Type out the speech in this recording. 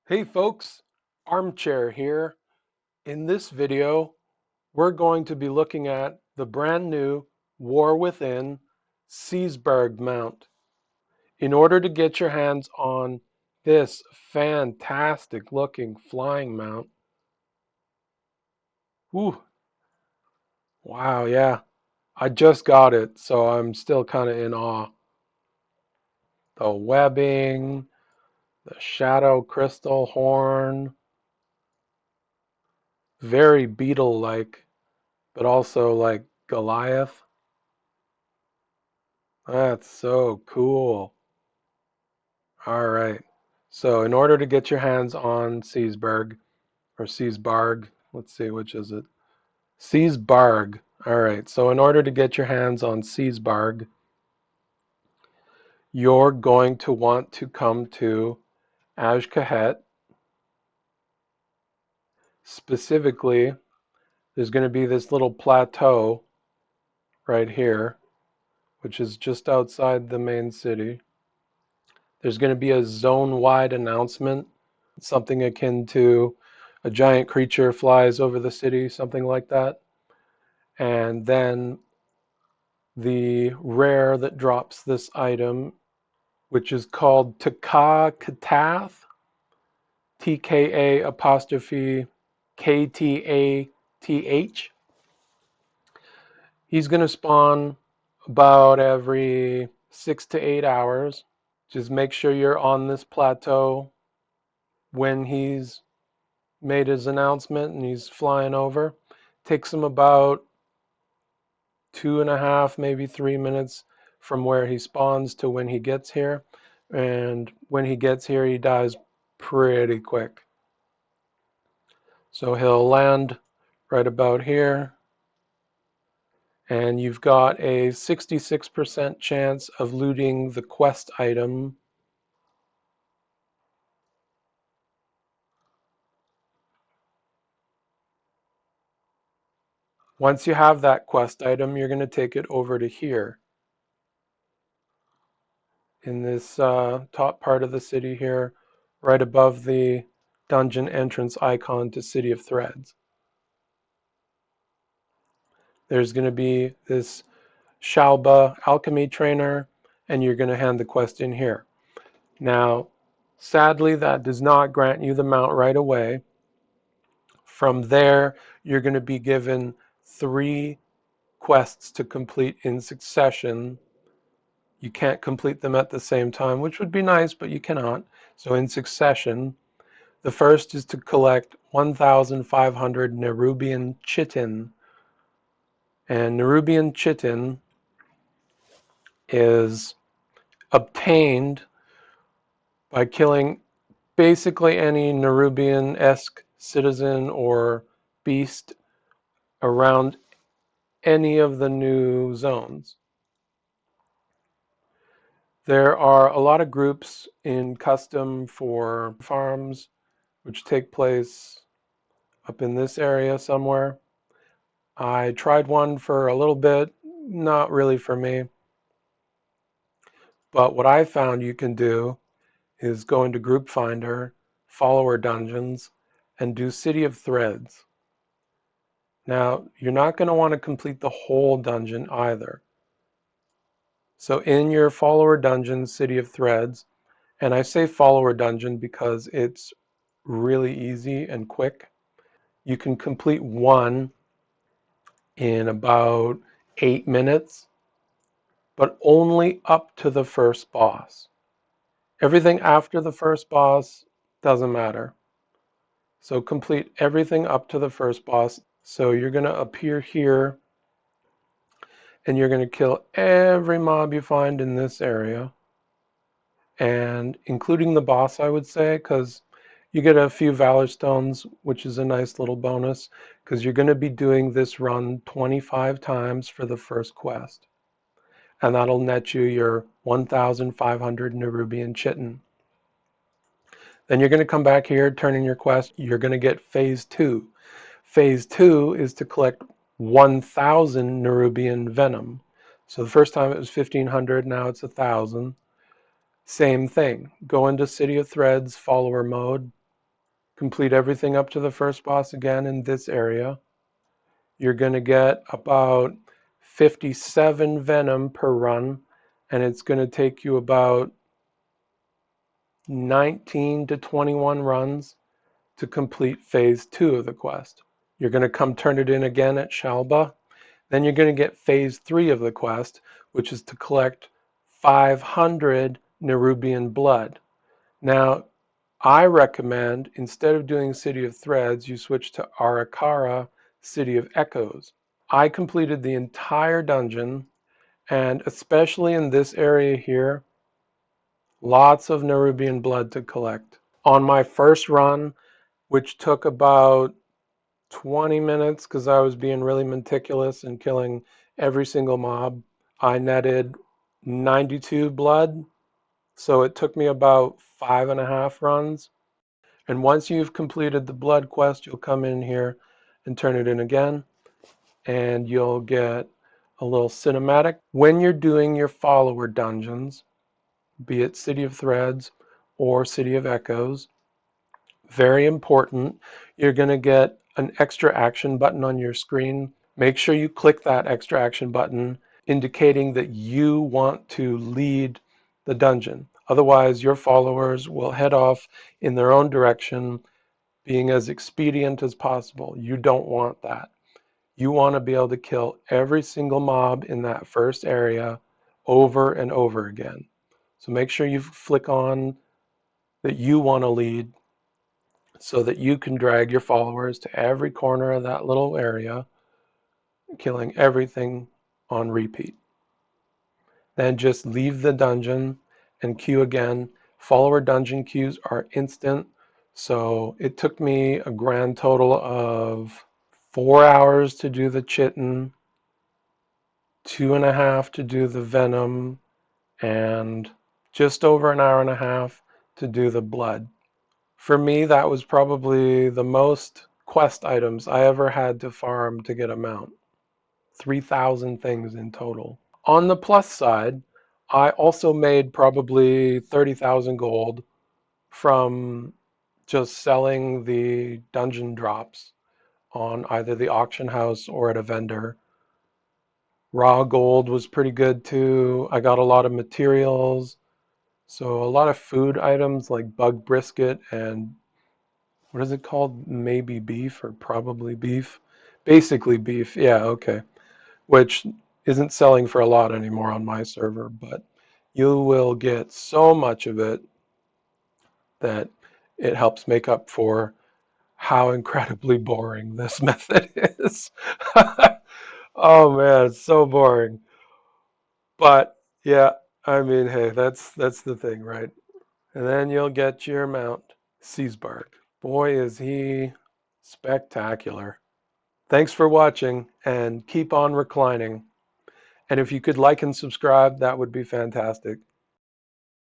Hey folks, Armchair here. In this video, we're going to be looking at the brand new War Within Siesbarg mount. In order to get your hands on this fantastic looking flying mount, whew, wow, yeah, I just got it, so I'm still kind of in awe. The webbing, the shadow crystal horn, very beetle-like, but also like Goliath. That's so cool. All right. So in order to get your hands on Siesbarg, let's see, which is it? Siesbarg. All right. So in order to get your hands on Siesbarg, you're going to want to come to Azj-Kahet. Specifically, there's going to be this little plateau right here, which is just outside the main city. There's going to be a zone-wide announcement, something akin to a giant creature flies over the city, something like that. And then the rare that drops this item, which is called Azj-Kahet, TKA apostrophe KTATH. He's going to spawn about every 6 to 8 hours. Just make sure you're on this plateau when he's made his announcement and he's flying over. Takes him about 2.5, maybe 3 minutes from where he spawns to when he gets here. And when he gets here, he dies pretty quick. So he'll land right about here. And you've got a 66% chance of looting the quest item. Once you have that quest item, you're going to take it over to here. In this top part of the city here, right above the dungeon entrance icon to City of Threads. There's going to be this Shalba alchemy trainer, and you're going to hand the quest in here. Now, sadly, that does not grant you the mount right away. From there, you're going to be given 3 quests to complete in succession. You can't complete them at the same time, which would be nice, but you cannot. So in succession, the first is to collect 1,500 Nerubian chitin. And Nerubian chitin is obtained by killing basically any Nerubian-esque citizen or beast around any of the new zones. There are a lot of groups in custom for farms, which take place up in this area somewhere. I tried one for a little bit, not really for me. But what I found you can do is go into Group Finder, Follower Dungeons, and do City of Threads. Now, you're not going to want to complete the whole dungeon either. So in your Follower Dungeon, City of Threads, and I say Follower Dungeon because it's really easy and quick, you can complete one in about 8 minutes, but only up to the first boss. Everything after the first boss doesn't matter. So complete everything up to the first boss. So you're going to appear here and you're going to kill every mob you find in this area. And including the boss, I would say, because you get a few Valor Stones, which is a nice little bonus, because you're going to be doing this run 25 times for the first quest. And that'll net you your 1,500 Nerubian chitin. Then you're going to come back here, turn in your quest. You're going to get phase 2. Phase 2 is to collect 1,000 Nerubian venom. So the first time it was 1,500, now it's 1,000. Same thing. Go into City of Threads follower mode. complete everything up to the first boss again in this area. You're going to get about 57 venom per run, and it's going to take you about 19 to 21 runs to complete phase 2 of the quest. You're going to come turn it in again at Shalba. Then you're going to get phase 3 of the quest, which is to collect 500 Nerubian blood. Now, I recommend, instead of doing City of Threads, you switch to Arakara, City of Echoes. I completed the entire dungeon, and especially in this area here, lots of Nerubian blood to collect. On my first run, which took about 20 minutes because I was being really meticulous and killing every single mob, I netted 92 blood. So it took me about 5.5 runs. And once you've completed the blood quest, you'll come in here and turn it in again, and you'll get a little cinematic. When you're doing your follower dungeons, be it City of Threads or City of Echoes, very important, you're going to get an extra action button on your screen. Make sure you click that extra action button, indicating that you want to lead the dungeon. Otherwise, your followers will head off in their own direction, being as expedient as possible. You don't want that. You want to be able to kill every single mob in that first area over and over again. So make sure you flick on that you want to lead so that you can drag your followers to every corner of that little area, killing everything on repeat. Then just leave the dungeon and queue again. Follower dungeon queues are instant. So it took me a grand total of 4 hours to do the chitin, 2.5 to do the venom, and just over an hour and a half to do the blood. For me, that was probably the most quest items I ever had to farm to get a mount. 3,000 things in total. On the plus side, I also made probably 30,000 gold from just selling the dungeon drops on either the auction house or at a vendor. Raw gold was pretty good too. I got a lot of materials. So a lot of food items like bug brisket and what is it called? Maybe beef or probably beef. Basically beef. Yeah, okay. Which isn't selling for a lot anymore on my server, but you will get so much of it that it helps make up for how incredibly boring this method is. Oh man, it's so boring. But yeah, I mean, hey, that's the thing, right? And then you'll get your mount, Siesbarg. Boy, is he spectacular. Thanks for watching, and keep on reclining. And if you could like and subscribe, that would be fantastic.